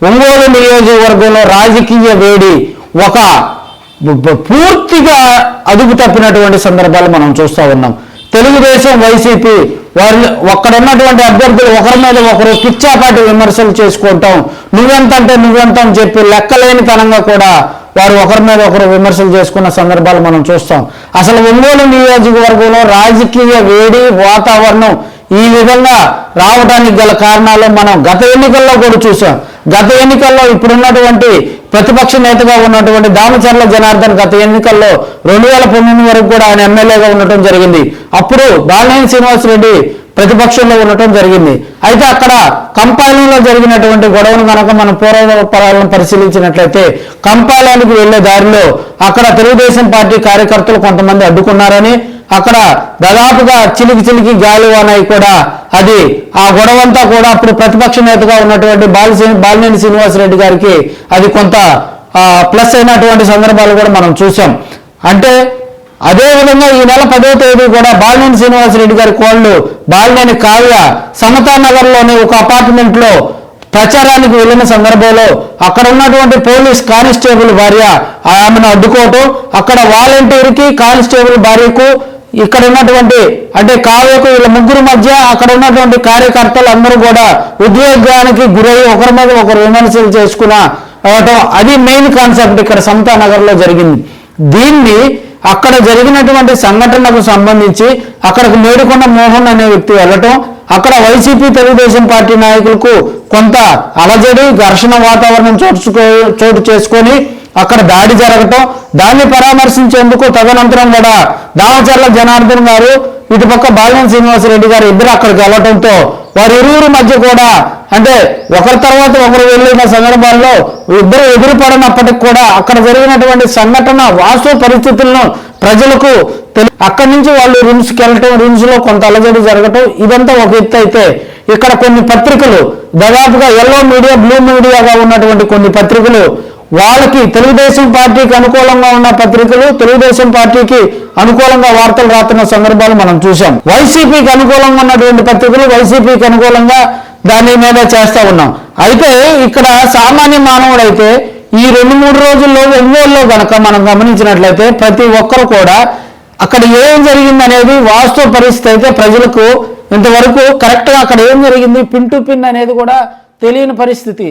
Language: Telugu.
ఒంగోలు నియోజకవర్గంలో రాజకీయ వేడి ఒక పూర్తిగా అదుపు తప్పినటువంటి సందర్భాలు మనం చూస్తూ ఉన్నాం. తెలుగుదేశం వైసీపీ వాళ్ళు అక్కడ ఉన్నటువంటి అభ్యర్థులు ఒకరి మీద ఒకరు పిచ్చాపాటి విమర్శలు చేసుకుంటాం, నువ్వెంత అని చెప్పి లెక్కలేనితనంగా కూడా వారు ఒకరి మీద ఒకరు విమర్శలు చేసుకున్న సందర్భాలు మనం చూస్తాం. అసలు ఒంగోలు నియోజకవర్గంలో రాజకీయ వేడి వాతావరణం ఈ విధంగా రావడానికి గల కారణాలు మనం గత ఎన్నికల్లో కూడా చూసాం. గత ఎన్నికల్లో ఇప్పుడున్నటువంటి ప్రతిపక్ష నేతగా ఉన్నటువంటి దామచర్ల జనార్దన్ గత ఎన్నికల్లో 2019 వరకు కూడా ఆయన ఎమ్మెల్యేగా ఉండటం జరిగింది. అప్పుడు బాలినేని శ్రీనివాసరెడ్డి ప్రతిపక్షంలో ఉండటం జరిగింది. అయితే అక్కడ కంపాలంలో జరిగినటువంటి గొడవను కనుక మనం పూర్వపరాలను పరిశీలించినట్లయితే కంపాలానికి వెళ్లే దారిలో అక్కడ తెలుగుదేశం పార్టీ కార్యకర్తలు కొంతమంది అడ్డుకున్నారని, అక్కడ దాదాపుగా చిలికి గాలివానై కూడా అది ఆ గొడవంతా కూడా అప్పుడు ప్రతిపక్ష నేతగా ఉన్నటువంటి బాలినేని శ్రీనివాసరెడ్డి గారికి అది కొంత ప్లస్ అయినటువంటి సందర్భాలు కూడా మనం చూసాం. అంటే అదేవిధంగా ఈ నెల 10వ తేదీ కూడా బాలినేని శ్రీనివాసరెడ్డి గారి కోళ్ళు బాలినేని కావ్య సమతానగర్లోని ఒక అపార్ట్మెంట్లో ప్రచారానికి వెళ్ళిన సందర్భంలో అక్కడ ఉన్నటువంటి పోలీస్ కానిస్టేబుల్ భార్య ఆమెను అడ్డుకోవటం, అక్కడ వాలంటీర్కి కానిస్టేబుల్ భార్యకు ఇక్కడ ఉన్నటువంటి అంటే కావ్యకు వీళ్ళ ముగ్గురు మధ్య అక్కడ ఉన్నటువంటి కార్యకర్తలు అందరూ కూడా ఉద్వేగానికి గురై ఒకరి మీద ఒకరు విమర్శలు చేసుకునవటం అది మెయిన్ కాన్సెప్ట్ ఇక్కడ సమతానగర్లో జరిగింది. దీన్ని అక్కడ జరిగినటువంటి సంఘటనకు సంబంధించి అక్కడికి మేడుకొండ మోహన్ అనే వ్యక్తి వెళ్ళటం, అక్కడ వైసీపీ తెలుగుదేశం పార్టీ నాయకులకు కొంత అలజడి ఘర్షణ వాతావరణం చోటు చేసుకొని అక్కడ దాడి జరగటం, దాన్ని పరామర్శించేందుకు తదనంతరం కూడా దామచర్ల జనార్దన్ గారు ఇటుపక్క బాలినేని శ్రీనివాసరెడ్డి గారు ఇద్దరు అక్కడికి వెళ్ళటంతో వారిరువురి మధ్య కూడా అంటే ఒకరి తర్వాత ఒకరు వెళ్ళిన సందర్భాల్లో ఇద్దరు ఎదురుపడినప్పటికి కూడా అక్కడ జరిగినటువంటి సంఘటన వాస్తవ పరిస్థితులను ప్రజలకు అక్కడి నుంచి వాళ్ళు రిమ్స్కి వెళ్ళటం, రిమ్స్లో కొంత అలజడి జరగటం ఇదంతా ఒక ఎత్తు అయితే ఇక్కడ కొన్ని పత్రికలు దాదాపుగా ఎల్లో మీడియా బ్లూ మీడియాగా ఉన్నటువంటి కొన్ని పత్రికలు వాళ్ళకి తెలుగుదేశం పార్టీకి అనుకూలంగా ఉన్న పత్రికలు తెలుగుదేశం పార్టీకి అనుకూలంగా వార్తలు రాస్తున్న సందర్భాలు మనం చూసాం. వైసీపీకి అనుకూలంగా ఉన్నటువంటి పత్రికలు వైసీపీకి అనుకూలంగా దాని మీద చేస్తూ ఉన్నాం. అయితే ఇక్కడ సామాన్య మానవుడైతే ఈ 2-3 రోజుల్లో ఒంగోలులో కనుక మనం గమనించినట్లయితే ప్రతి ఒక్కరు కూడా అక్కడ ఏం జరిగిందనేది వాస్తవ పరిస్థితి అయితే ప్రజలకు ఇంతవరకు కరెక్ట్గా అక్కడ ఏం జరిగింది పిన్ టు పిన్ అనేది కూడా తెలియని పరిస్థితి.